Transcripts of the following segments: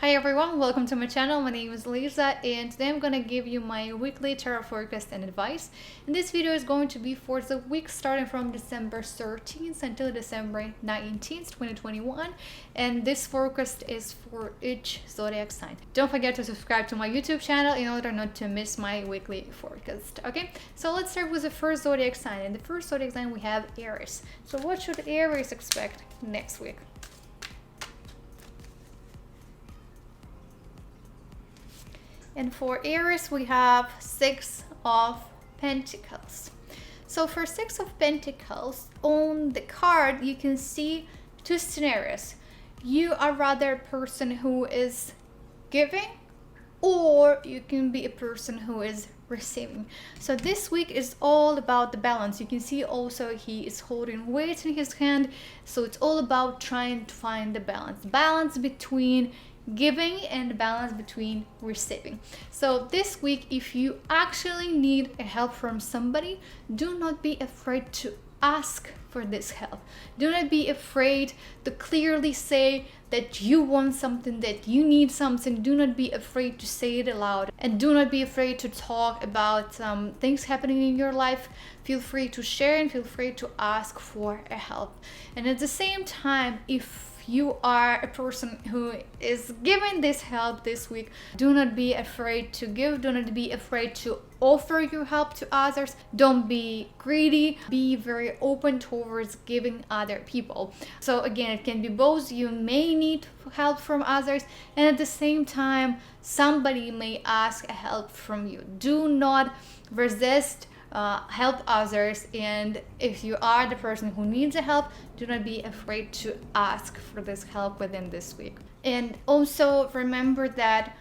Hi everyone, welcome to my channel. My name is Lisa and today I'm going to give you my weekly tarot forecast and advice. And this video is going to be for the week starting from December 13th until December 19th, 2021. And this forecast is for each zodiac sign. Don't forget to subscribe to my YouTube channel in order not to miss my weekly forecast. Okay, so let's start with the first zodiac sign. And the first zodiac sign we have Aries. So what should Aries expect next week? And for Aries, we have Six of Pentacles. So for Six of Pentacles, on the card, you can see two scenarios. You are rather a person who is giving, or you can be a person who is receiving. So this week is all about the balance. You can see also he is holding weights in his hand. So it's all about trying to find the balance. Balance between giving and balance between receiving. So this week, if you actually need a help from somebody, do not be afraid to ask for this help. Do not be afraid to clearly say that you want something, that you need something. Do not be afraid to say it aloud, and do not be afraid to talk about things happening in your life. Feel free to share and feel free to ask for a help. And at the same time, if you are a person who is giving this help this week, do not be afraid to give. Do not be afraid to offer your help to others. Don't be greedy. Be very open towards giving other people. So again, it can be both. You may need help from others, and at the same time, somebody may ask a help from you. Do not resist help others, and if you are the person who needs the help, do not be afraid to ask for this help within this week. And also remember that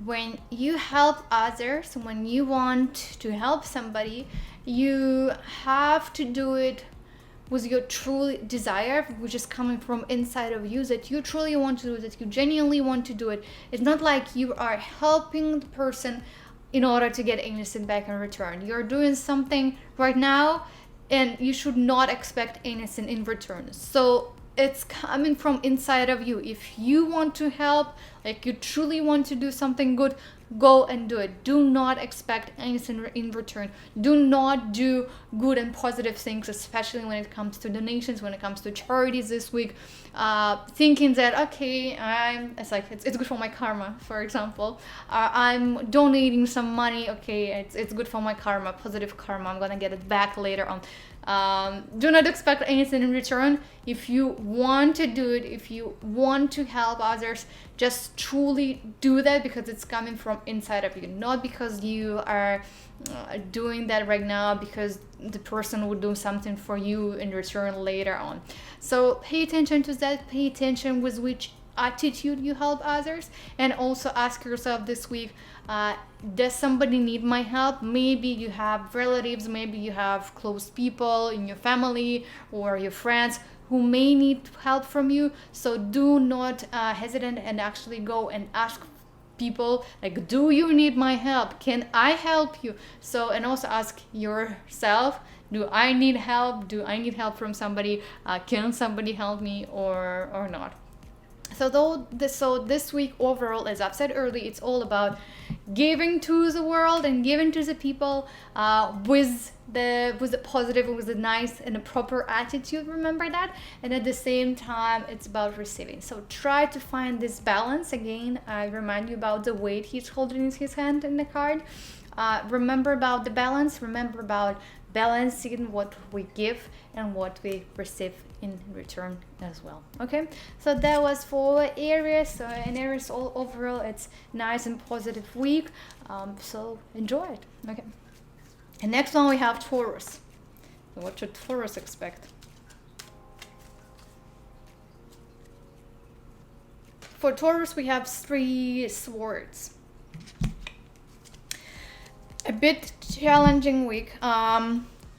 when you help others, when you want to help somebody, you have to do it with your true desire, which is coming from inside of you, that you truly want to do it, that you genuinely want to do it. It's not like you are helping the person in order to get anything back in return. You're doing something right now and you should not expect anything in return. So it's coming from inside of you. If you want to help, like you truly want to do something good, go and do it. Do not expect anything in return. Do not do good and positive things, especially when it comes to donations, when it comes to charities this week, thinking that, okay, it's good for my karma, for example. I'm donating some money, okay, it's good for my karma, positive karma, I'm gonna get it back later on. Do not expect anything in return. If you want to do it, if you want to help others, just truly do that because it's coming from inside of you, not because you are doing that right now because the person would do something for you in return later on. So pay attention to that. Pay attention with which attitude you help others, and also ask yourself this week, does somebody need my help? Maybe you have relatives, maybe you have close people in your family or your friends who may need help from you. So do not hesitate and actually go and ask people, like, do you need my help? Can I help you? So, and also ask yourself, do I need help? Do I need help from somebody? Can somebody help me or not? So this week overall, as I've said earlier, it's all about giving to the world and giving to the people with the positive, with the nice and a proper attitude. Remember that. And at the same time, it's about receiving. So try to find this balance. Again, I remind you about the weight he's holding in his hand in the card. Remember about the balance. Remember about balancing what we give and what we receive in return as well. Okay, so that was for Aries. So in Aries, all overall, it's nice and positive week. So enjoy it. Okay, and next one we have Taurus. So what should Taurus expect? For Taurus, we have 3 swords. A bit challenging week.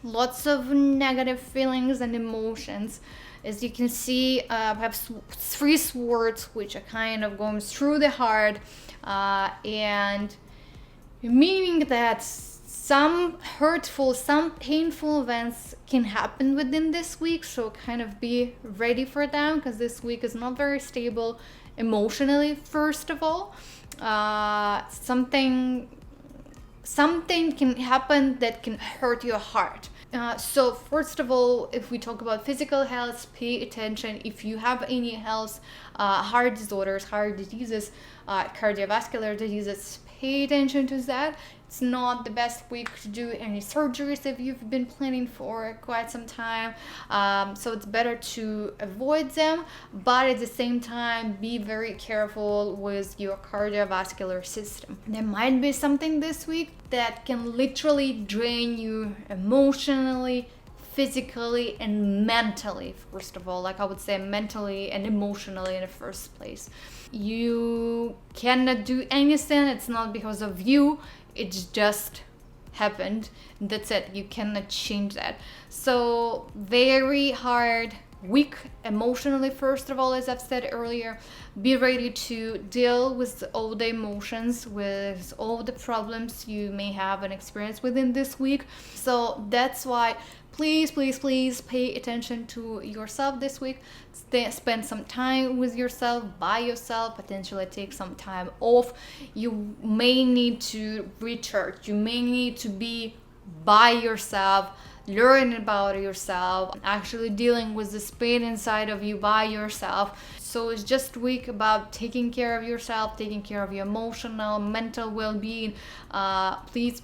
Lots of negative feelings and emotions. As you can see, I have 3 swords, which are kind of going through the heart, and meaning that some hurtful, some painful events can happen within this week. So kind of be ready for them, because this week is not very stable. emotionally. First of all, something can happen that can hurt your heart. So first of all, if we talk about physical health, pay attention. If you have any health, heart disorders, heart diseases, cardiovascular diseases, pay attention to that. It's not the best week to do any surgeries if you've been planning for quite some time. So it's better to avoid them, but at the same time, be very careful with your cardiovascular system. There might be something this week that can literally drain you emotionally, physically, and mentally. First of all, like I would say, mentally and emotionally in the first place. You cannot do anything. It's not because of you. It's just happened. That's it. You cannot change that. So very hard week emotionally. First of all, as I've said earlier, be ready to deal with all the emotions, with all the problems you may have and experience within this week. So that's why please pay attention to yourself this week. Spend some time with yourself, by yourself, potentially take some time off. You may need to recharge. You may need to be by yourself, learning about yourself, actually dealing with this pain inside of you by yourself. So it's just a week about taking care of yourself, taking care of your emotional, mental well-being. Please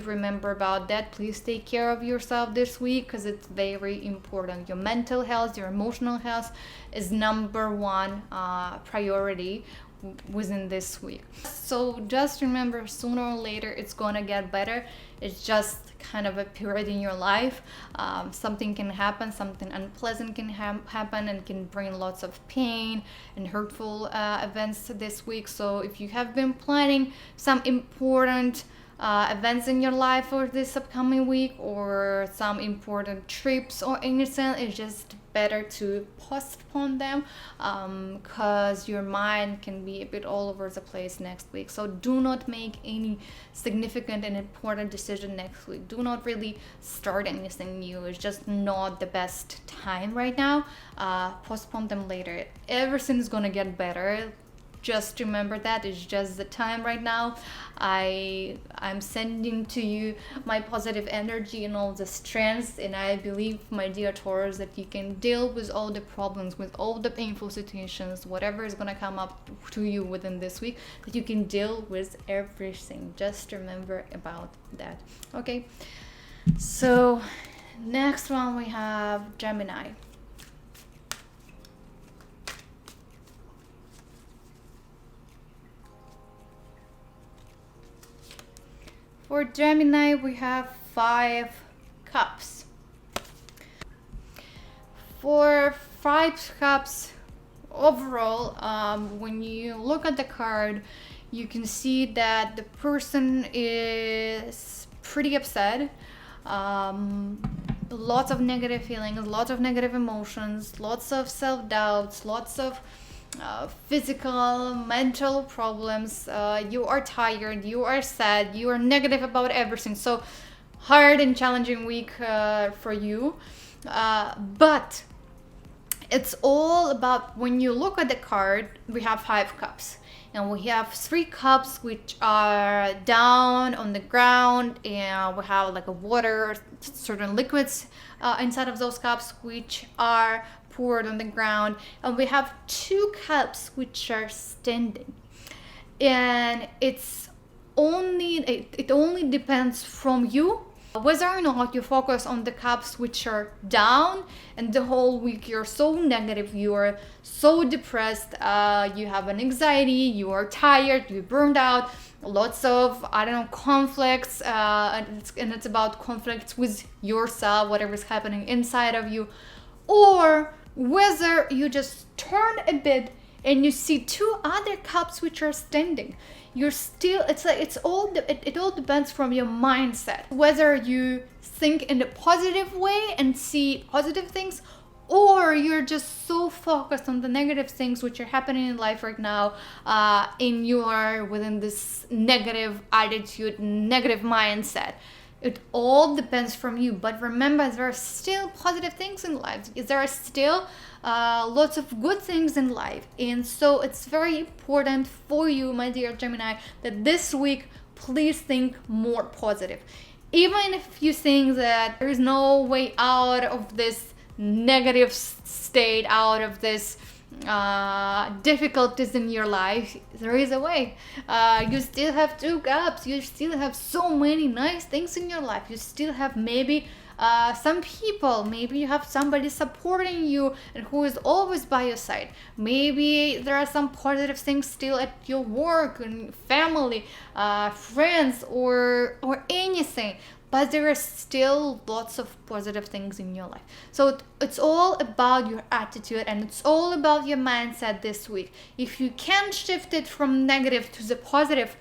remember about that. Please take care of yourself this week because it's very important. Your mental health, your emotional health is number one priority within this week. So just remember, sooner or later it's gonna get better. It's just kind of a period in your life. Something can happen, something unpleasant can happen and can bring lots of pain and hurtful events this week. So if you have been planning some important events in your life for this upcoming week, or some important trips or anything, it's just better to postpone them because your mind can be a bit all over the place next week. So do not make any significant and important decision next week. Do not really start anything new. It's just not the best time right now. Postpone them later. Everything's gonna get better. Just remember that it's just the time right now. I'm sending to you my positive energy and all the strengths, and I believe, my dear Taurus, that you can deal with all the problems, with all the painful situations, whatever is gonna come up to you within this week, that you can deal with everything. Just remember about that. Okay, so next one we have Gemini. For Gemini, we have 5 cups. For 5 cups overall, when you look at the card, you can see that the person is pretty upset. Lots of negative feelings, lots of negative emotions, lots of self-doubts, lots of physical, mental problems. You are tired, you are sad, you are negative about everything. So hard and challenging week for you. But it's all about, when you look at the card, we have 5 cups. And we have 3 cups which are down on the ground, and we have like a water, certain liquids inside of those cups which are poured on the ground, and we have 2 cups which are standing. And it only depends from you whether or not you focus on the cups which are down, and the whole week you're so negative, you are so depressed, you have an anxiety, you are tired, you burned out, lots of conflicts, and it's about conflicts with yourself, whatever's happening inside of you. Or whether you just turn a bit and you see 2 other cups which are standing. You're still, it all depends from your mindset, whether you think in a positive way and see positive things, or you're just so focused on the negative things which are happening in life right now, and you are within this negative attitude, negative mindset. It all depends from you. But remember, there are still positive things in life. There are still lots of good things in life. And so it's very important for you, my dear Gemini, that this week, please think more positive. Even if you think that there is no way out of this negative state, out of this difficulties in your life, there is a way. You still have 2 cups. You still have so many nice things in your life. You still have maybe some people, maybe you have somebody supporting you and who is always by your side. Maybe there are some positive things still at your work and family, friends, or anything. But there are still lots of positive things in your life. So it's all about your attitude, and it's all about your mindset this week. If you can shift it from negative to the positive,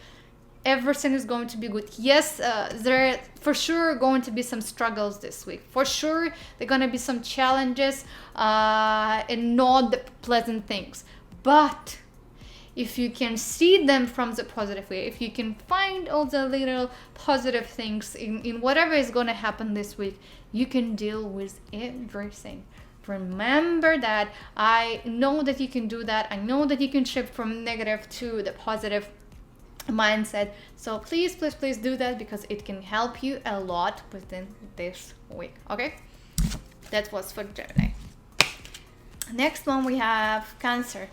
everything is going to be good. Yes, there are for sure going to be some struggles this week. For sure, there are going to be some challenges and not the pleasant things. But if you can see them from the positive way, if you can find all the little positive things in whatever is going to happen this week, you can deal with everything. Remember that. I know that you can do that. I know that you can shift from negative to the positive mindset. So please do that, because it can help you a lot within this week. Okay, that was for Gemini. Next one, we have Cancer.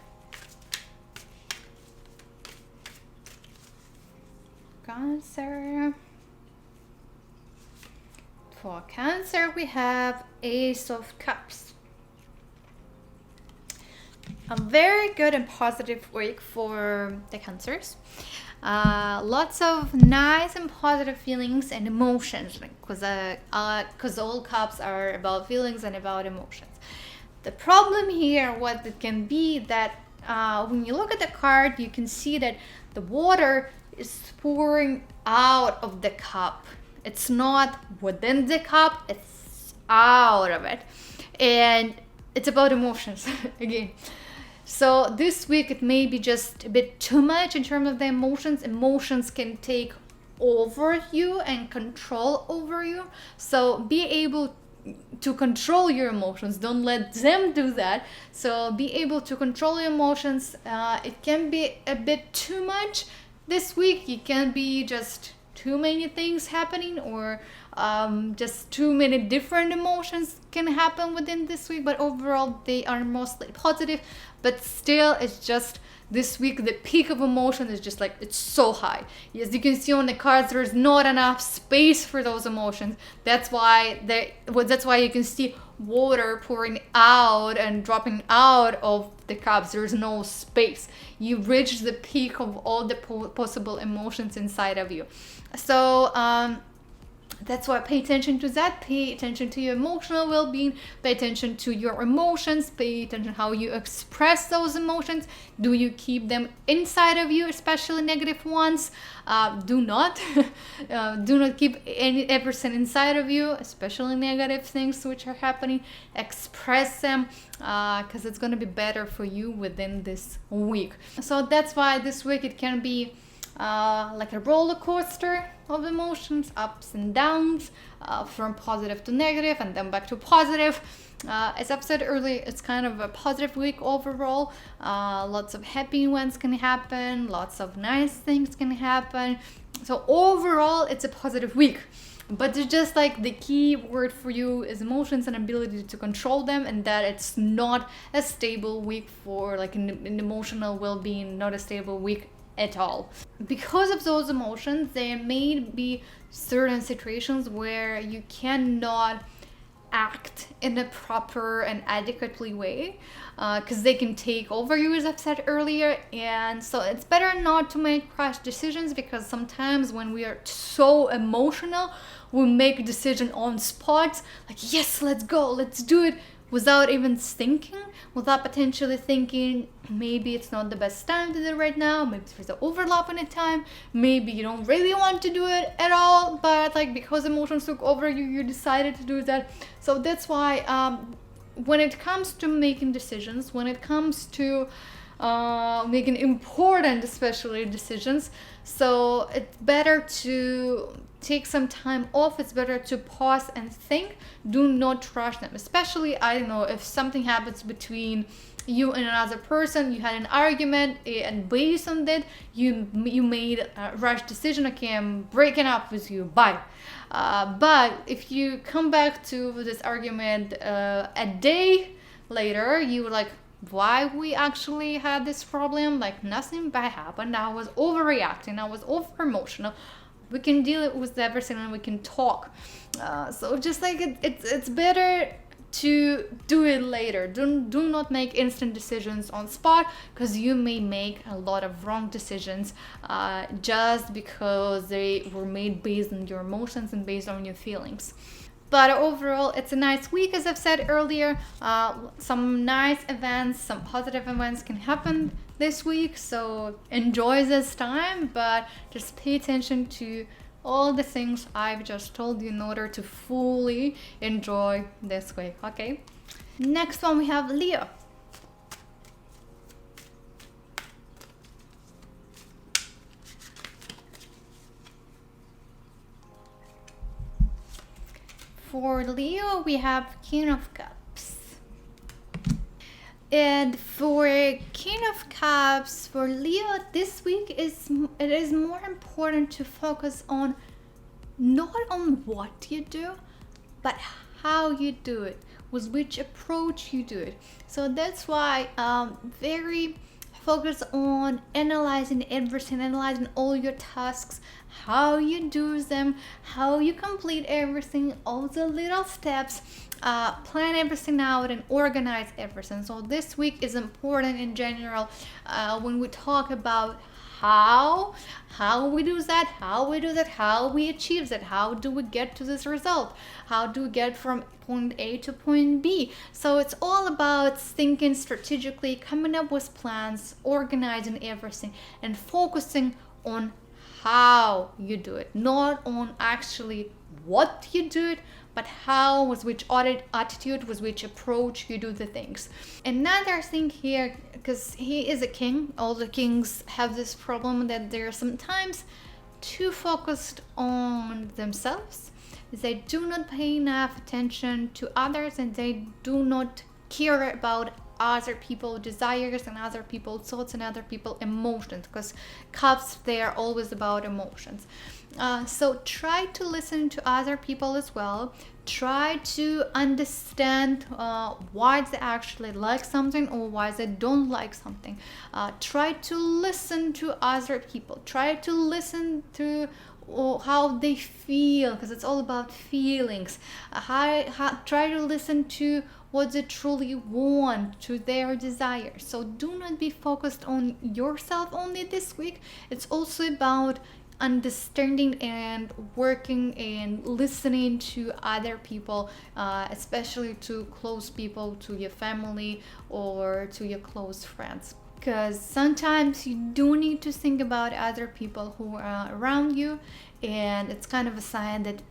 For Cancer, we have Ace of Cups. A very good and positive week for the Cancers. Lots of nice and positive feelings and emotions, because all cups are about feelings and about emotions. The problem here, what it can be, that when you look at the card, you can see that the water is pouring out of the cup. It's not within the cup, it's out of it. And it's about emotions again. So this week it may be just a bit too much in terms of the emotions. Emotions can take over you and control over you. So be able to control your emotions. Don't let them do that. So be able to control your emotions. It can be a bit too much this week. It can be just too many things happening, or just too many different emotions can happen within this week. But overall, they are mostly positive. But still, it's just this week, the peak of emotion is just like, it's so high. As you can see on the cards, there's not enough space for those emotions. That's why you can see water pouring out and dropping out of the cups. There's no space. You reach the peak of all the possible emotions inside of you. So that's why pay attention to that. Pay attention to your emotional well-being. Pay attention to your emotions. Pay attention how you express those emotions. Do you keep them inside of you, especially negative ones? Do not keep everything inside of you, especially negative things which are happening. Express them, because it's going to be better for you within this week. So that's why this week it can be like a roller coaster of emotions, ups and downs, from positive to negative and then back to positive. As I've said earlier, it's kind of a positive week overall. Lots of happy events can happen, lots of nice things can happen. So overall, it's a positive week. But it's just like the key word for you is emotions and ability to control them, and that it's not a stable week for like an emotional well-being, not a stable week at all. Because of those emotions, there may be certain situations where you cannot act in a proper and adequately way, because they can take over you, as I've said earlier. And so it's better not to make rash decisions, because sometimes when we are so emotional, we make a decision on spot, like, yes, let's go, let's do it, without even thinking, without potentially thinking, maybe it's not the best time to do it right now, maybe there's an overlap in a time, maybe you don't really want to do it at all, but like because emotions took over you, you decided to do that. So that's why when it comes to making decisions, when it comes to making important, especially decisions, so it's better to take some time off. It's better to pause and think. Do not rush them, especially, I don't know, if something happens between you and another person, you had an argument, and based on that you made a rash decision. Okay, I'm breaking up with you, bye. But if you come back to this argument a day later, you were like, why we actually had this problem? Like, nothing bad happened, I was overreacting, I was over emotional. We can deal with everything and we can talk. So just like it's better to do it later. Do not make instant decisions on spot, because you may make a lot of wrong decisions just because they were made based on your emotions and based on your feelings. But overall, it's a nice week, as I've said earlier. Some nice events, some positive events can happen this week, so enjoy this time, but just pay attention to all the things I've just told you in order to fully enjoy this week, okay? Next one, we have Leo. For Leo, we have King of Cups. And for King of Cups, for Leo, this week it is more important to focus on not on what you do, but how you do it, with which approach you do it. So that's why very focus on analyzing everything, analyzing all your tasks, how you do them, how you complete everything, all the little steps. Plan everything out and organize everything. So this week is important in general when we talk about how we do that, how we achieve that, how do we get to this result, how do we get from point A to point B. So it's all about thinking strategically, coming up with plans, organizing everything, and focusing on how you do it, not on actually what you do it, but how, with which attitude, with which approach you do the things. Another thing here, because he is a king, all the kings have this problem that they're sometimes too focused on themselves. They do not pay enough attention to others, and they do not care about other people's desires and other people's thoughts and other people's emotions, because cups, they are always about emotions. So try to listen to other people as well. Try to understand why they actually like something or why they don't like something. Try to listen to other people. Try to listen to how they feel, because it's all about feelings. Try to listen to what they truly want, to their desires. So do not be focused on yourself only this week. It's also about understanding and working and listening to other people, especially to close people, to your family or to your close friends. Because sometimes you do need to think about other people who are around you, and it's kind of a sign that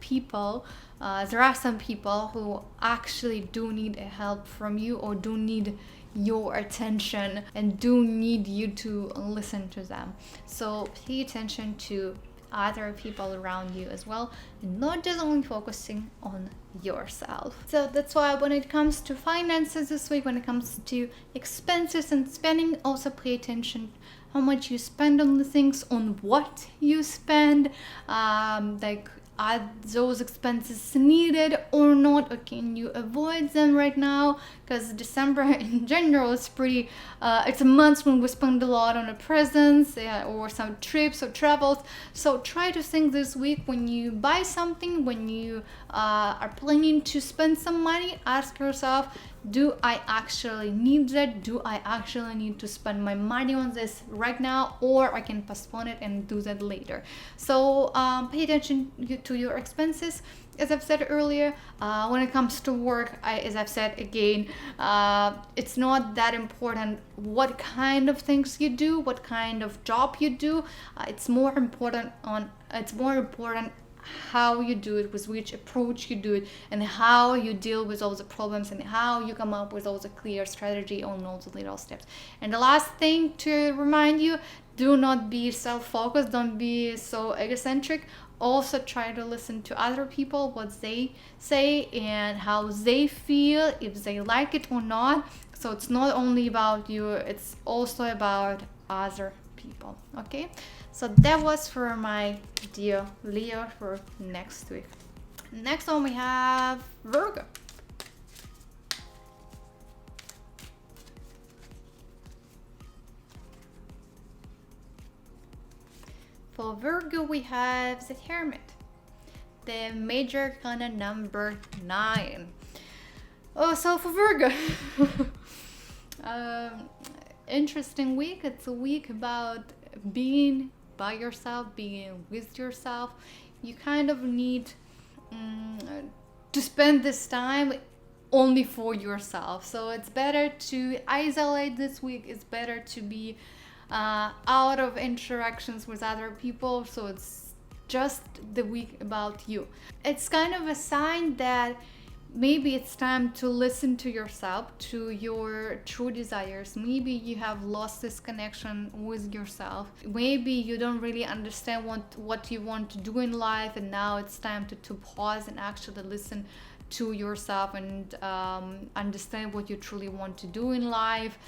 there are some people who actually do need help from you, or do need your attention and do need you to listen to them. So pay attention to other people around you as well, and not just only focusing on yourself. So that's why when it comes to finances this week, when it comes to expenses and spending, also pay attention how much you spend on the things, on what you spend, are those expenses needed or not, or can you avoid them right now? Because December in general is pretty, it's a month when we spend a lot on presents or some trips or travels. So try to think this week, when you buy something, when you are planning to spend some money, ask yourself, do I actually need that? Do I actually need to spend my money on this right now, or I can postpone it and do that later? So pay attention to your expenses. As I've said earlier, when it comes to work, as I've said again, it's not that important what kind of things you do, what kind of job you do. It's more important how you do it, with which approach you do it, and how you deal with all the problems, and how you come up with all the clear strategy on all the little steps. And the last thing to remind you, do not be self-focused, don't be so egocentric. Also try to listen to other people, what they say and how they feel, if they like it or not. So it's not only about you, it's also about other people. Okay, so that was for my dear Leo for next week. Next one we have Virgo. For Virgo, we have the Hermit, the major arcana number 9. Oh, so for Virgo, interesting week. It's a week about being by yourself, being with yourself. You kind of need to spend this time only for yourself. So it's better to isolate this week. It's better to be out of interactions with other people, so it's just the week about you. It's kind of a sign that maybe it's time to listen to yourself, to your true desires. Maybe you have lost this connection with yourself. Maybe you don't really understand what you want to do in life, and now it's time to pause and actually listen to yourself and understand what you truly want to do in life.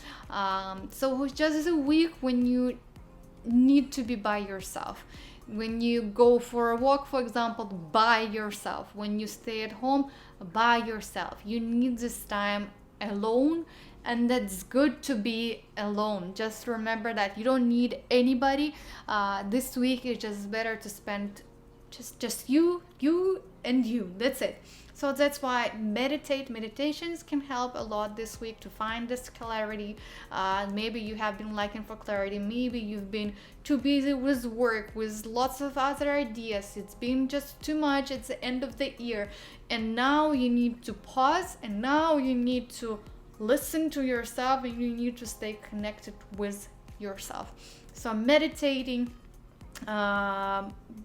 So it's just a week when you need to be by yourself. When you go for a walk, for example, by yourself. When you stay at home, by yourself. You need this time alone, and that's good to be alone. Just remember that you don't need anybody. This week it's just better to spend just you and you. That's it. So that's why meditations can help a lot this week to find this clarity. Maybe you have been lacking for clarity. Maybe you've been too busy with work, with lots of other ideas. It's been just too much. It's the end of the year. And now you need to pause, and now you need to listen to yourself, and you need to stay connected with yourself. So meditating,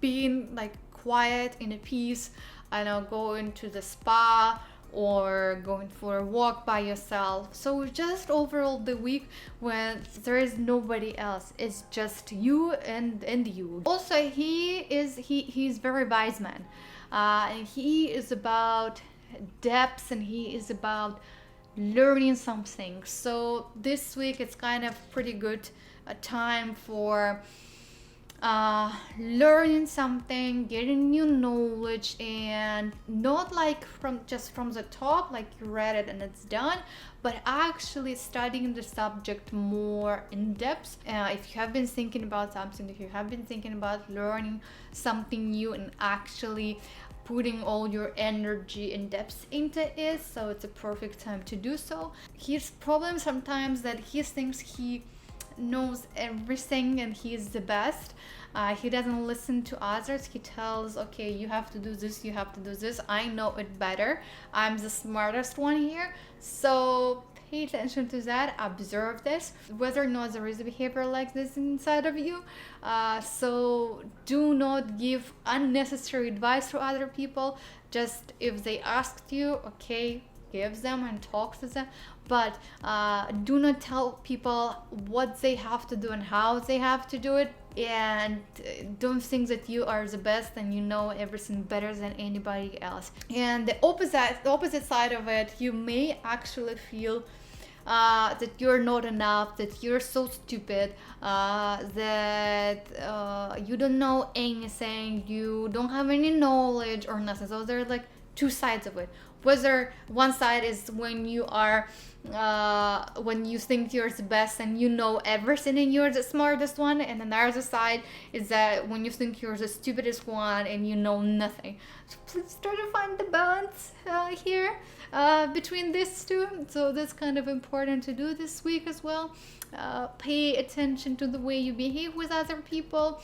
being like quiet in a peace, I know, going to the spa or going for a walk by yourself. So just overall the week when there is nobody else, it's just you and you. Also, he's very wise man. And he is about depth, and he is about learning something. So this week it's kind of pretty good time for learning something, getting new knowledge, and not like from the top, like you read it and it's done, but actually studying the subject more in depth. If you have been thinking about something, if you have been thinking about learning something new and actually putting all your energy and depth into it, so it's a perfect time to do so. His problem sometimes that he thinks he knows everything and he is the best. He doesn't listen to others. He tells, okay, you have to do this, you have to do this, I know it better, I'm the smartest one here. So pay attention to that, observe this, whether or not there is a behavior like this inside of you. So do not give unnecessary advice to other people. Just if they asked you, okay, give them and talk to them, but do not tell people what they have to do and how they have to do it. And don't think that you are the best and you know everything better than anybody else. And the opposite side of it, you may actually feel that you're not enough, that you're so stupid, that you don't know anything, you don't have any knowledge or nothing. So there are like two sides of it. Whether one side is when you are when you think you're the best and you know everything and you're the smartest one, and another side is that when you think you're the stupidest one and you know nothing. So please try to find the balance here between these two. So that's kind of important to do this week as well. Pay attention to the way you behave with other people.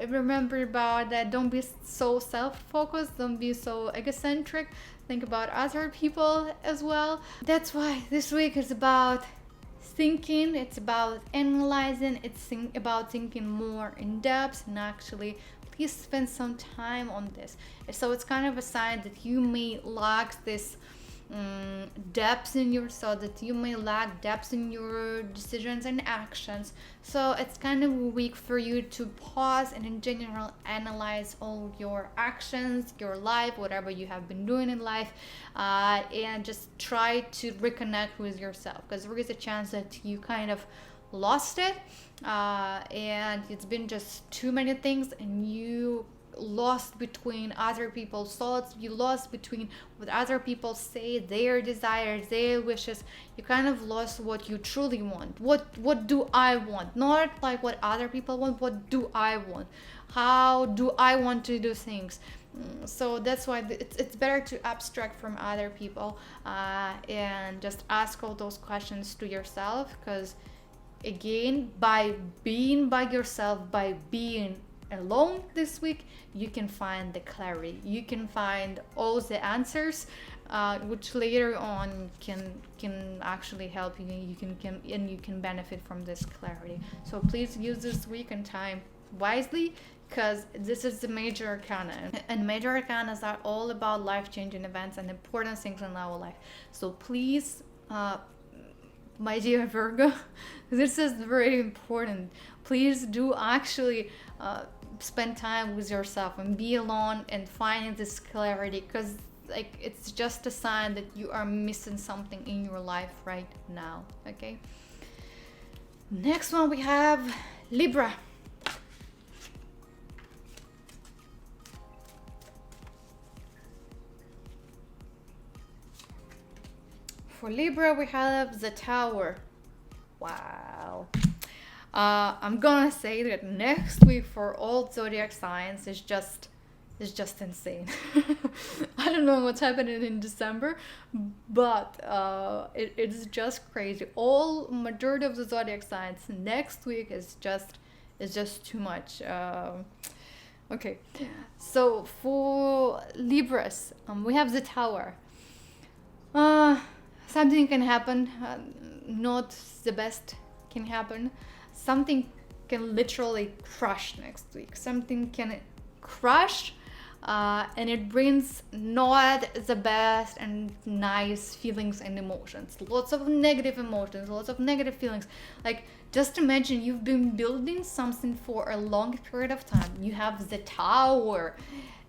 Remember about that, don't be so self-focused, don't be so egocentric. Think about other people as well. That's why this week is about thinking, it's about analyzing, it's about thinking more in depth, and actually please spend some time on this. So it's kind of a sign that you may lack this depth in yourself, that you may lack depth in your decisions and actions. So it's kind of a week for you to pause and in general analyze all your actions, your life, whatever you have been doing in life, and just try to reconnect with yourself, because there is a chance that you kind of lost it, and it's been just too many things, and you lost between other people's thoughts, you lost between what other people say, their desires, their wishes. You kind of lost what you truly want. What do I want? Not like what other people want, what do I want? How do I want to do things? So that's why it's better to abstract from other people, and just ask all those questions to yourself, because again, by being by yourself, by being alone this week, you can find the clarity, you can find all the answers, which later on can actually help you. You can benefit from this clarity. So please use this week and time wisely, because this is the major arcana, and major arcanas are all about life-changing events and important things in our life. So please, my dear Virgo, this is very important. Please do actually spend time with yourself and be alone and find this clarity, because like it's just a sign that you are missing something in your life right now. Okay, next one we have Libra. For Libra, we have the Tower. Wow. I'm gonna say that next week for all zodiac signs is just insane. I don't know what's happening in December, but it's just crazy. All majority of the zodiac signs next week is just too much. Okay, so for Libras, we have the Tower. Something can happen, not the best can happen. Something can literally crush next week. Something can crush, and it brings not the best and nice feelings and emotions. Lots of negative emotions, lots of negative feelings. Like, just imagine you've been building something for a long period of time. You have the Tower,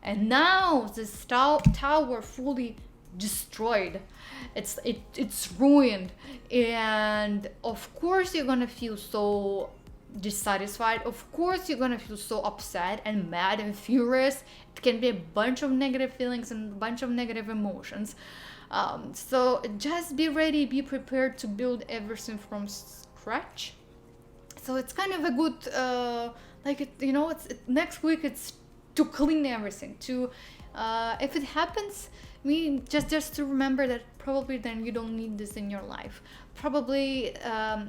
and now this tower fully destroyed. It's ruined, and of course you're gonna feel so dissatisfied. Of course you're gonna feel so upset and mad and furious. It can be a bunch of negative feelings and a bunch of negative emotions. So just be ready, be prepared to build everything from scratch. So it's kind of a good next week it's to clean everything, to if it happens, just to remember that probably then you don't need this in your life. Probably, there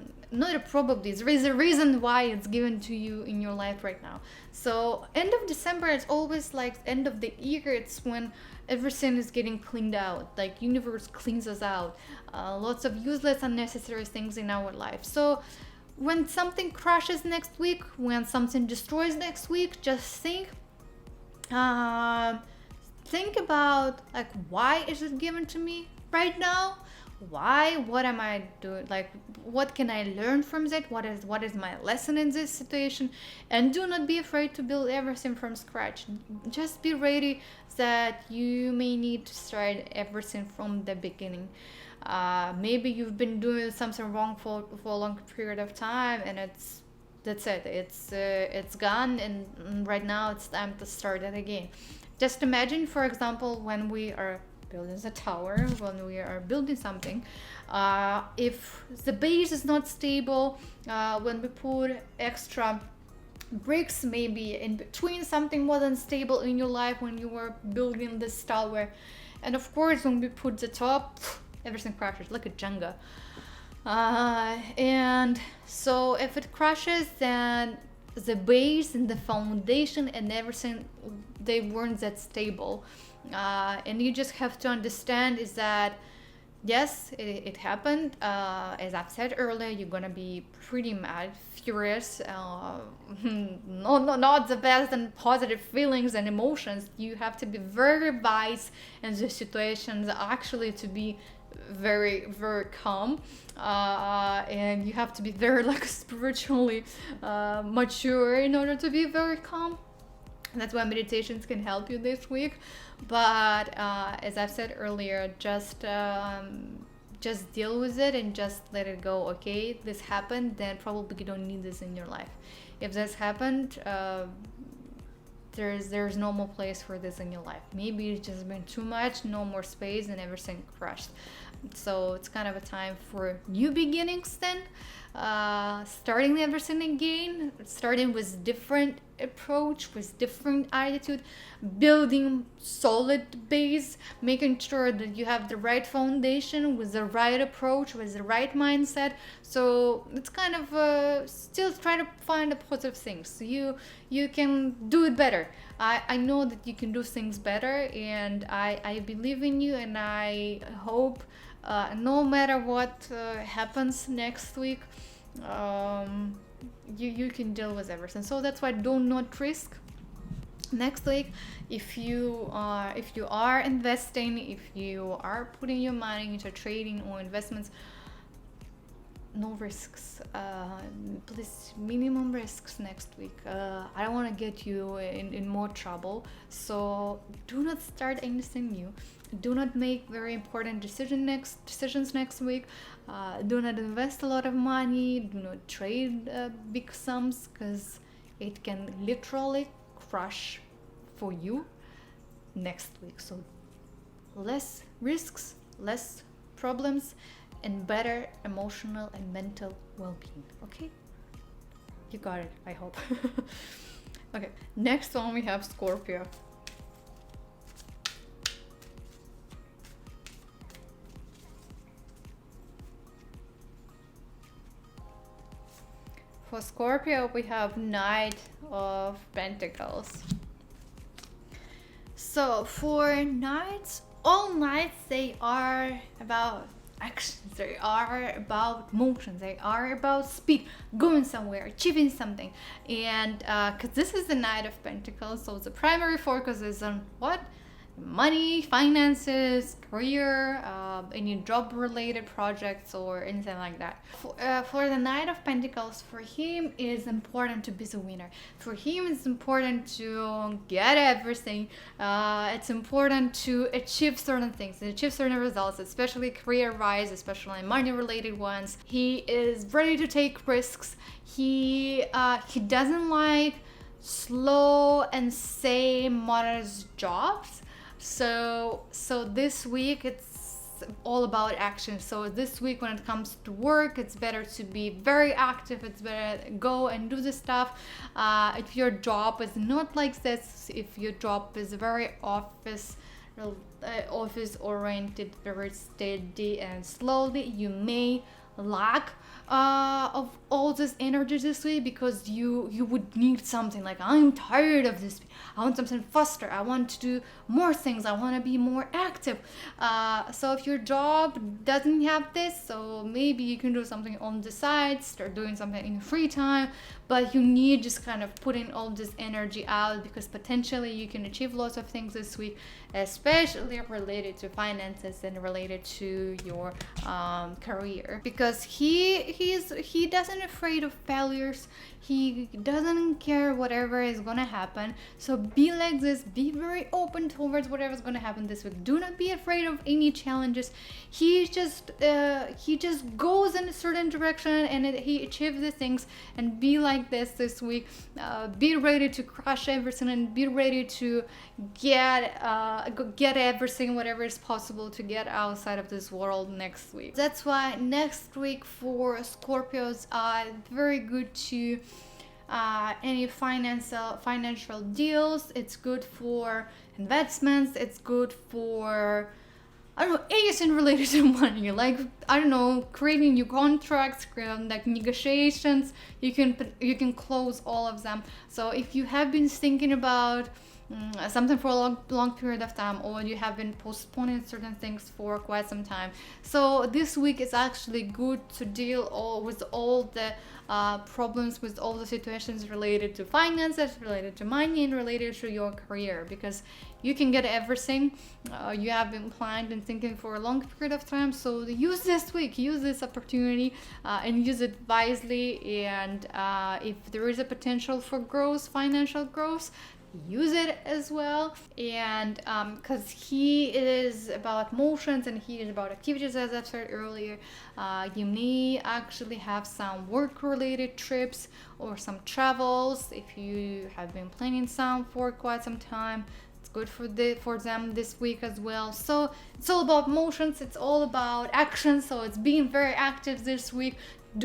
is a reason why it's given to you in your life right now. So end of December, it's always like end of the year. It's when everything is getting cleaned out. Like universe cleans us out. Lots of useless, unnecessary things in our life. So when something crashes next week, when something destroys next week, just think about like, why is it given to me right now? Why? What am I doing? Like, what can I learn from it? What is my lesson in this situation? And do not be afraid to build everything from scratch. Just be ready that you may need to start everything from the beginning. Maybe you've been doing something wrong for a long period of time, and that's it. It's gone, and right now it's time to start it again. Just imagine, for example, when we are building a tower, when we are building something, if the base is not stable, when we put extra bricks maybe in between, something wasn't stable in your life when you were building this tower, and of course when we put the top, everything crashes like a Jenga. And so if it crashes, then the base and the foundation and everything, they weren't that stable. And you just have to understand is that yes, it happened. As I've said earlier, you're gonna be pretty mad, furious, no, no, not the best and positive feelings and emotions. You have to be very wise in the situations, actually, to be very, very calm, and you have to be very like spiritually mature in order to be very calm. That's why meditations can help you this week. But as I've said earlier, just deal with it and just let it go. Okay, this happened, then probably you don't need this in your life. If this happened, there's no more place for this in your life. Maybe it's just been too much, no more space, and everything crushed. So it's kind of a time for new beginnings then. Starting everything again, starting with different approach, with different attitude, building solid base, making sure that you have the right foundation with the right approach, with the right mindset. So it's kind of still trying to find the positive things. So you can do it better. I know that you can do things better, and I believe in you, and I hope no matter what happens next week, you can deal with everything. So that's why do not risk next week. If you are investing, if you are putting your money into trading or investments, no risks, please, minimum risks next week. I don't want to get you in more trouble, so do not start anything new. Do not make very important decisions next week. Do not invest a lot of money. Do not trade big sums, because it can literally crush for you next week. So less risks, less problems, and better emotional and mental well-being. Okay, you got it, I hope. Okay, next one we have Scorpio. For Scorpio, we have Knight of Pentacles. So for Knights, all Knights, they are about actions, they are about motions, they are about speed, going somewhere, achieving something. And because this is the Knight of Pentacles, so the primary focus is on what? Money, finances, career, any job related projects or anything like that. For the Knight of Pentacles, for him it is important to be the winner. For him it's important to get everything. It's important to achieve certain things, achieve certain results, especially career wise, especially money related ones. He is ready to take risks. He doesn't like slow and same modest jobs. So this week it's all about action. So this week when it comes to work, it's better to be very active. It's better go and do the stuff. If your job is not like this, if your job is very office oriented, very steady and slowly, you may lack of all this energy this week, because you would need something like, I'm tired of this, I want something faster, I want to do more things, I want to be more active. So if your job doesn't have this, so maybe you can do something on the side, start doing something in free time, but you need just kind of putting all this energy out, because potentially you can achieve lots of things this week, especially related to finances and related to your career, because he doesn't afraid of failures. He doesn't care whatever is gonna happen. So be like this, be very open towards whatever's gonna happen this week. Do not be afraid of any challenges. He just goes in a certain direction and he achieves the things, and be like this week. Be ready to crush everything and be ready to get everything, whatever is possible to get outside of this world next week. That's why next week for Scorpios are very good to any financial deals. It's good for investments. It's good for, I don't know, anything related to money. Like, I don't know, creating new contracts, like negotiations. You can close all of them. So if you have been thinking about something for a long period of time, or you have been postponing certain things for quite some time. So this week is actually good to deal with all the problems, with all the situations related to finances, related to money, and related to your career, because you can get everything you have been planned and thinking for a long period of time. So use this week, use this opportunity, and use it wisely. And if there is a potential for growth, financial growth, use it as well. And because he is about motions and he is about activities, as I've said earlier, you may actually have some work related trips or some travels if you have been planning some for quite some time. It's good for them this week as well. So it's all about motions, it's all about action. So it's being very active this week,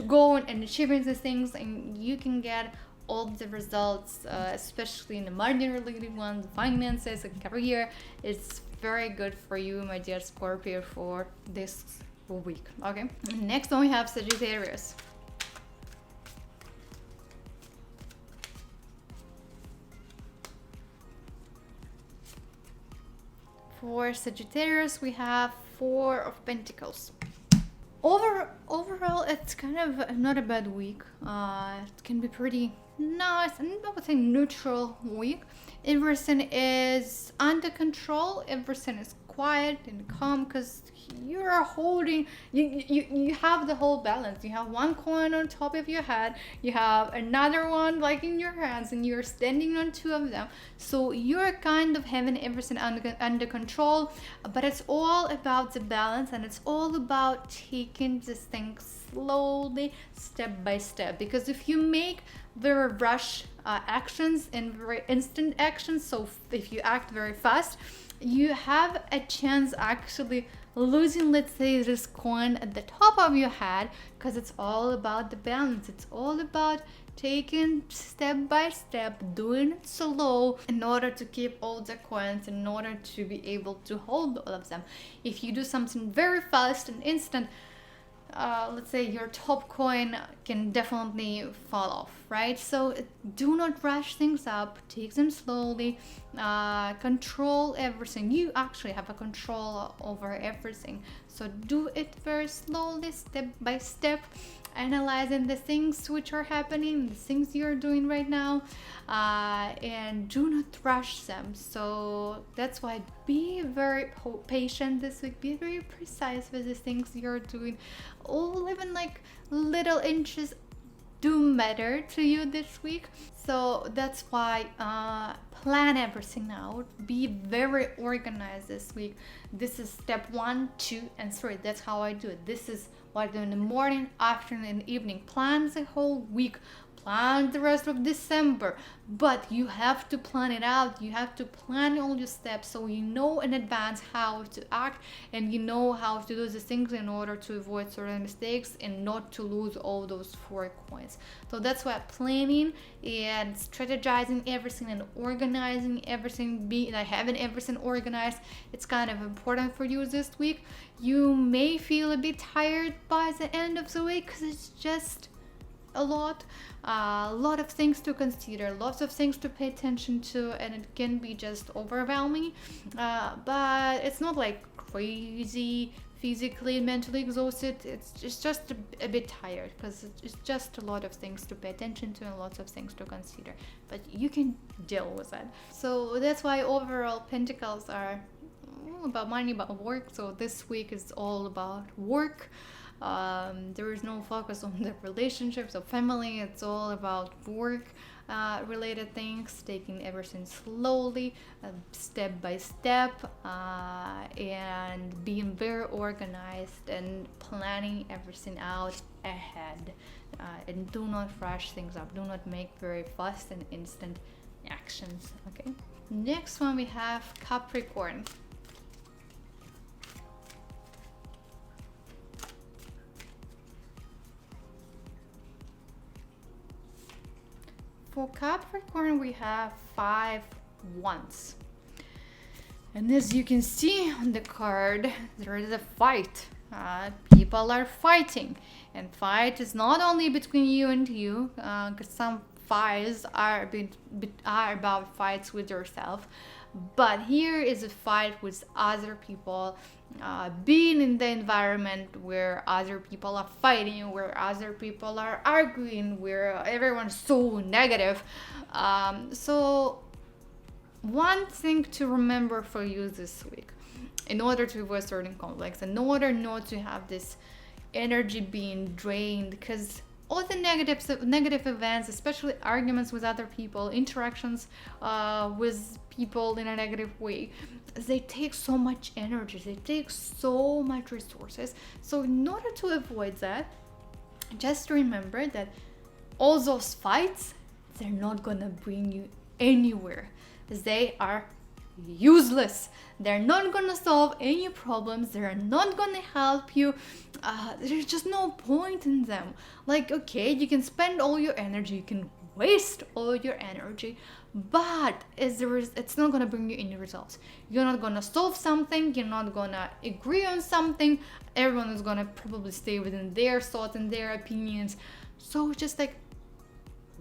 going and achieving these things, and you can get all the results, especially in the money related ones, finances and career. It's very good for you, my dear Scorpio, for this week. Okay, next one we have Sagittarius. For Sagittarius we have Four of Pentacles. Overall, it's kind of not a bad week. It can be pretty nice and I would say neutral week. Everything is under control. Everything is quiet and calm because you're holding. You have the whole balance. You have one coin on top of your head. You have another one like in your hands, and you're standing on two of them. So you're kind of having everything under control. But it's all about the balance, and it's all about taking this thing slowly, step by step. Because if you make very rush actions and very instant actions, so if you act very fast, you have a chance actually losing, let's say, this coin at the top of your head, because it's all about the balance. It's all about taking step by step, doing it slow in order to keep all the coins, in order to be able to hold all of them. If you do something very fast and instant, let's say your top coin can definitely fall off, right? So do not rush things up, take them slowly, control everything. You actually have a control over everything, so do it very slowly, step by step, analyzing the things which are happening, the things you're doing right now, and do not rush them. So that's why be very patient this week, be very precise with the things you're doing. All even like little inches do matter to you this week. So that's why plan everything out, be very organized this week. This is step 1, 2 and 3. That's how I do it. This is what I do in the morning, afternoon and evening. Plan the whole week, plan the rest of December, but you have to plan it out. You have to plan all your steps so you know in advance how to act, and you know how to do the things in order to avoid certain mistakes and not to lose all those 4 coins. So that's why planning and strategizing everything and organizing everything, having everything organized, it's kind of important for you this week. You may feel a bit tired by the end of the week because it's just a lot of things to consider, lots of things to pay attention to, and it can be just overwhelming, but it's not like crazy physically and mentally exhausted. It's just a bit tired because it's just a lot of things to pay attention to and lots of things to consider, but you can deal with that. So that's why overall Pentacles are about money, about work. So this week is all about work. There is no focus on the relationships or family. It's all about work related things, taking everything slowly, step by step, and being very organized and planning everything out ahead, and do not rush things up, do not make very fast and instant actions. Okay, next one we have Capricorn. For Capricorn, we have 5 wands. And as you can see on the card, there is a fight. People are fighting. And fight is not only between you and you, because some fights are about fights with yourself, but here is a fight with other people. Being in the environment where other people are fighting, where other people are arguing, where everyone's so negative. So one thing to remember for you this week, in order to avoid certain conflicts, in order not to have this energy being drained, because all the negative events, especially arguments with other people, interactions with people in a negative way, they take so much energy, they take so much resources. So in order to avoid that, just remember that all those fights, they're not gonna bring you anywhere. They are useless. They're not gonna solve any problems. They're not gonna help you. There's just no point in them. Like, okay, you can spend all your energy, you can waste all your energy, but it's not gonna bring you any results. You're not gonna solve something. You're not gonna agree on something. Everyone is gonna probably stay within their thoughts and their opinions. So just like,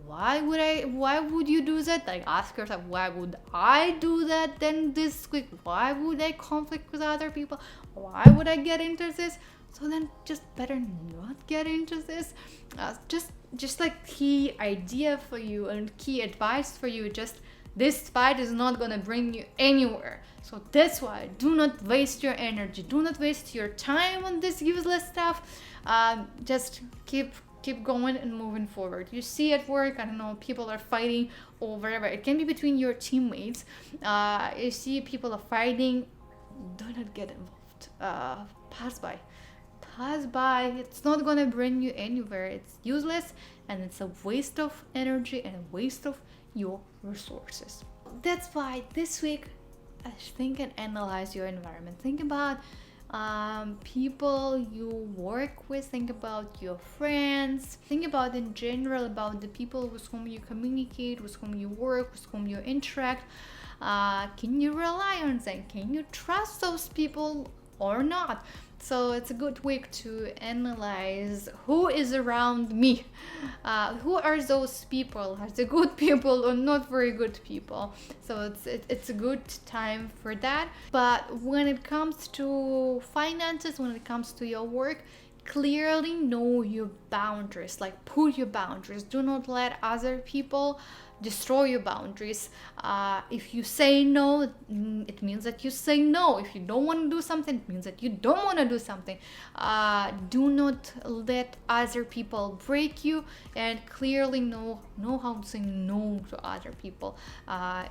why would you do that? Like, ask yourself, why would I do that then this week? Why would I conflict with other people? Why would I get into this? So then just better not get into this. Just like key idea for you and key advice for you, just this fight is not gonna bring you anywhere. So that's why do not waste your energy, do not waste your time on this useless stuff. Just keep going and moving forward. You see at work, I don't know, people are fighting or whatever. It can be between your teammates. You see people are fighting, do not get involved. Pass by. It's not gonna bring you anywhere. It's useless and it's a waste of energy and a waste of your resources. That's why this week, I think and analyze your environment. Think about people you work with, think about your friends, think about in general about the people with whom you communicate, with whom you work, with whom you interact. Can you rely on them? Can you trust those people or not? So it's a good week to analyze who is around me. Who are those people? Are they good people or not very good people? So it's a good time for that. But when it comes to finances, when it comes to your work, clearly know your boundaries. Like, put your boundaries. Do not let other people destroy your boundaries. If you say no, it means that you say no. If you don't want to do something, it means that you don't want to do something. Do not let other people break you, and clearly know how to say no to other people.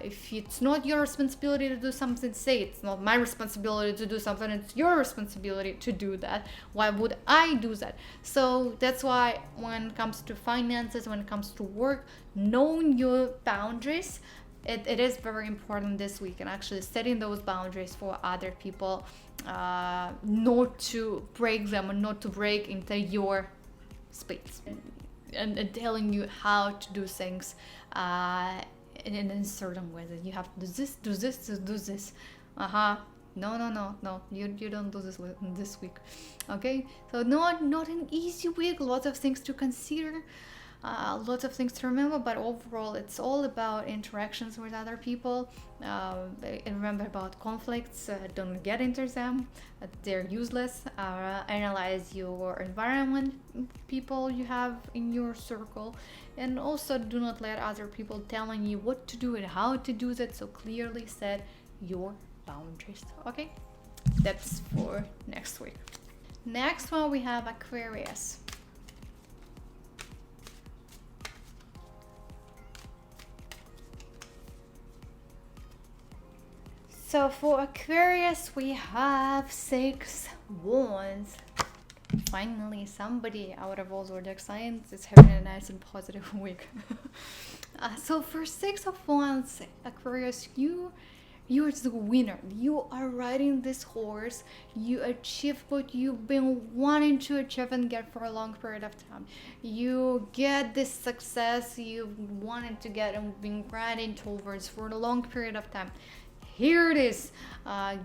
If it's not your responsibility to do something, say it's not my responsibility to do something, it's your responsibility to do that. Why would I do that? So that's why when it comes to finances, when it comes to work, knowing your boundaries, it is very important this week, and actually setting those boundaries for other people, not to break them or not to break into your space, and telling you how to do things in a certain way, that you have to do this. No, you don't do this week. Okay, so not an easy week, lots of things to consider, lots of things to remember, but overall it's all about interactions with other people. And remember about conflicts, don't get into them, they're useless. Analyze your environment, people you have in your circle, and also do not let other people telling you what to do and how to do that. So clearly set your boundaries. Okay, that's for next week. Next one, we have Aquarius. So for Aquarius, we have 6 wands. Finally, somebody out of all zodiac signs is having a nice and positive week. So for 6 of wands, Aquarius, you're the winner. You are riding this horse. You achieve what you've been wanting to achieve and get for a long period of time. You get this success you wanted to get and been grinding towards for a long period of time. here it is.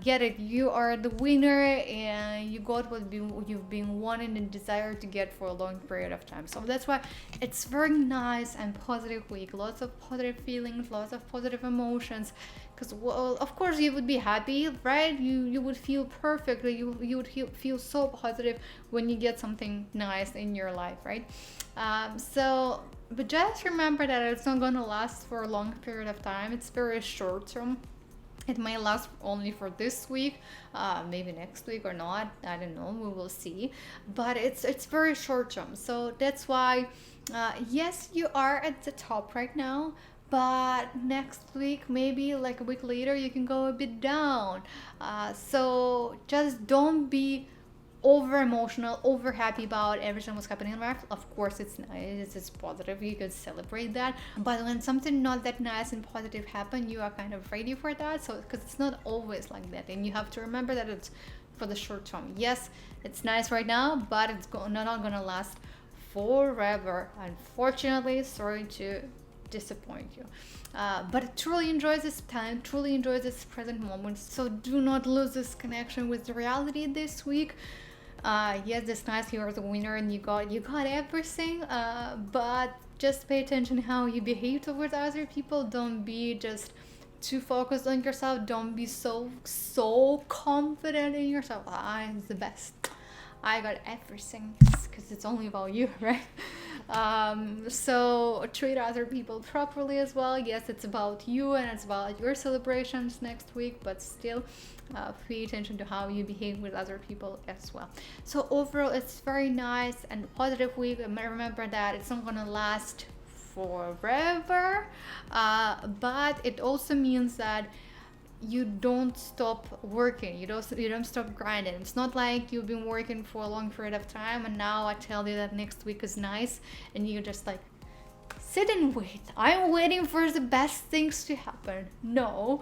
Get it, you are the winner, and you got what you've been wanting and desired to get for a long period of time. So that's why it's very nice and positive week, lots of positive feelings, lots of positive emotions, because, well, of course you would be happy, right? You would feel perfect, you would feel so positive when you get something nice in your life, right? But just remember that it's not going to last for a long period of time. It's very short term. It may last only for this week, maybe next week or not. I don't know. We will see. But it's very short term. So that's why, yes, you are at the top right now. But next week, maybe like a week later, you can go a bit down. So just don't be over emotional, over happy about everything what's happening in life. Of course, it's nice, it's positive, you could celebrate that. But when something not that nice and positive happen, you are kind of ready for that. So because it's not always like that, and you have to remember that it's for the short term. Yes, it's nice right now, but it's not gonna last forever. Unfortunately, sorry to disappoint you, but truly enjoy this time, truly enjoy this present moment. So do not lose this connection with the reality this week. Yes, it's nice, you're the winner and you got everything, but just pay attention how you behave towards other people. Don't be just too focused on yourself. Don't be so confident in yourself. I'm the best, I got everything, because it's only about you, right? So treat other people properly as well. Yes, it's about you and it's about your celebrations next week, but still pay attention to how you behave with other people as well. So overall, it's very nice and positive week. Remember that it's not gonna last forever, but it also means that you don't stop working, you don't stop grinding. It's not like you've been working for a long period of time and now I tell you that next week is nice and you just like sit and wait. I'm waiting for the best things to happen. No,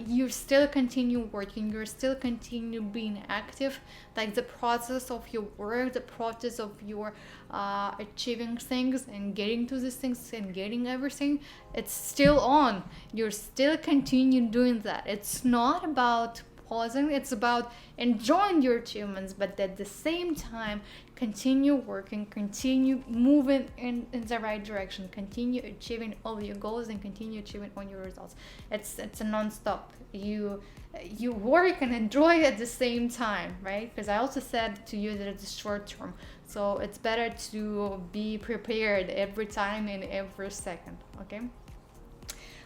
you still continue working, you still continue being active. Like the process of your work, the process of your achieving things and getting to these things and getting everything, it's still on. You're still continue doing that. It's not about pausing, it's about enjoying your achievements, but at the same time continue working, continue moving in the right direction, continue achieving all your goals and continue achieving all your results. It's a non-stop. You work and enjoy at the same time, right? Because I also said to you that it's short term, so it's better to be prepared every time and every second. Okay,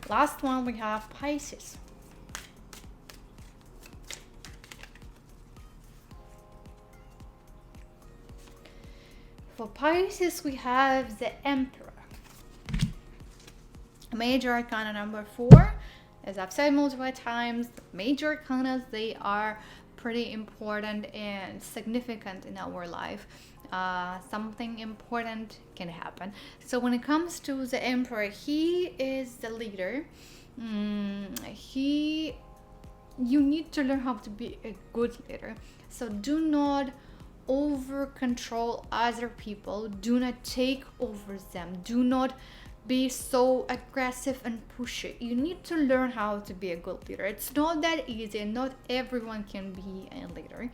last one we have Pisces. For Pisces, we have the Emperor. Major Arcana number 4. As I've said multiple times, major arcanas, they are pretty important and significant in our life. Something important can happen. So when it comes to the Emperor, he is the leader. You need to learn how to be a good leader. So do not over control other people, do not take over them, do not be so aggressive and pushy. You need to learn how to be a good leader. It's not that easy, and not everyone can be a leader,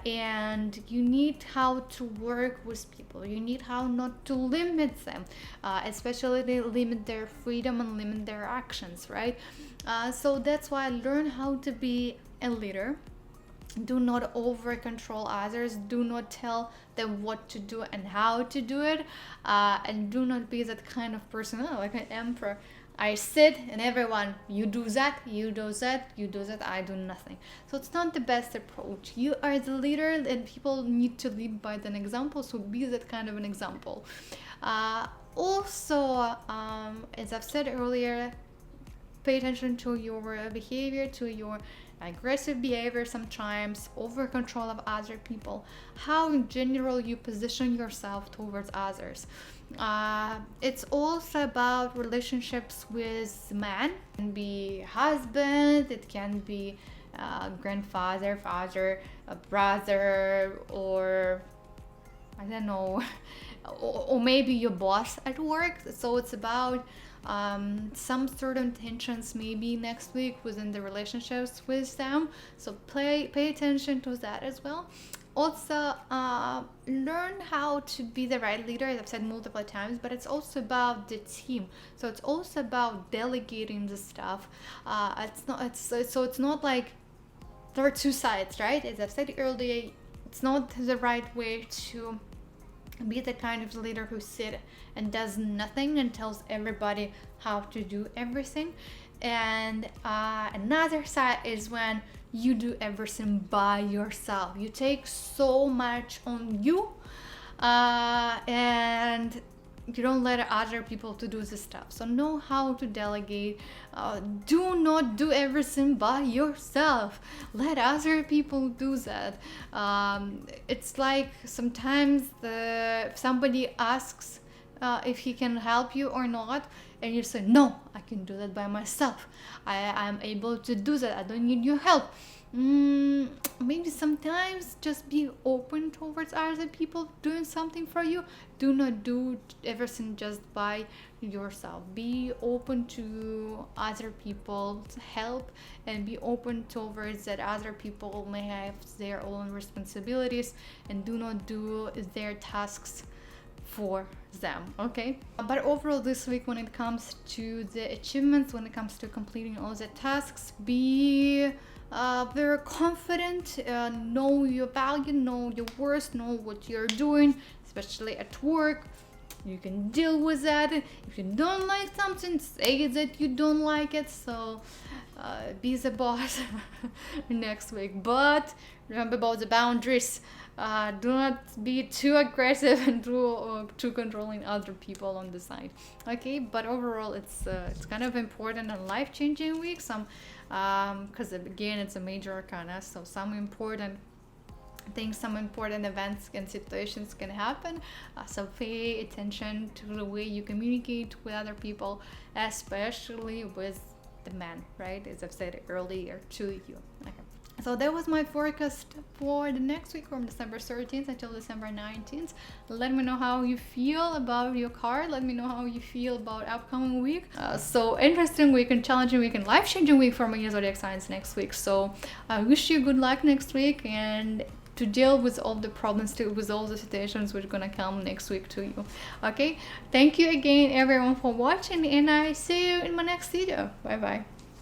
and you need how to work with people. You need how not to limit them, especially they limit their freedom and limit their actions, right? So that's why I learn how to be a leader. Do not over control others, do not tell them what to do and how to do it, and do not be that kind of person, like an emperor. I sit and everyone, you do that, you do that, you do that, I do nothing. So it's not the best approach. You are the leader and people need to lead by an example, so be that kind of an example. Also, as I've said earlier, pay attention to your behavior, to your aggressive behavior sometimes, over control of other people, how in general you position yourself towards others. It's also about relationships with men. It can be husband, it can be grandfather, father, a brother, or I don't know, or maybe your boss at work. So it's about some certain tensions maybe next week within the relationships with them, so pay attention to that as well. Also, learn how to be the right leader, as I've said multiple times, but it's also about the team. So it's also about delegating the stuff. It's not like there are two sides, right? As I've said earlier, it's not the right way to be the kind of leader who sits and does nothing and tells everybody how to do everything. And another side is when you do everything by yourself. You take so much on you, and you don't let other people to do the stuff. So know how to delegate. Do not do everything by yourself. Let other people do that. It's like sometimes if somebody asks if he can help you or not, and you say, no, I can do that by myself. I'm able to do that. I don't need your help. Maybe sometimes just be open towards other people doing something for you. Do not do everything just by yourself. Be open to other people's help, and be open towards that other people may have their own responsibilities, and do not do their tasks for them. Okay, but overall this week, when it comes to the achievements, when it comes to completing all the tasks, be very confident, know your value, know your worth, know what you're doing, especially at work. You can deal with that. If you don't like something, say that you don't like it. So be the boss next week. But remember about the boundaries. Do not be too aggressive and too controlling other people on the side. Okay, but overall it's kind of important and life-changing week. Some because again it's a major arcana, so some important things, some important events and situations can happen. So pay attention to the way you communicate with other people, especially with the men, right? As I've said earlier to you. Okay. So that was my forecast for the next week from December 13th until December 19th. Let me know how you feel about your card. Let me know how you feel about upcoming week. So interesting week and challenging week and life-changing week for my zodiac signs next week. So I wish you good luck next week, and to deal with all the problems, with all the situations which are gonna come next week to you. Okay, thank you again everyone for watching, and I see you in my next video. Bye bye.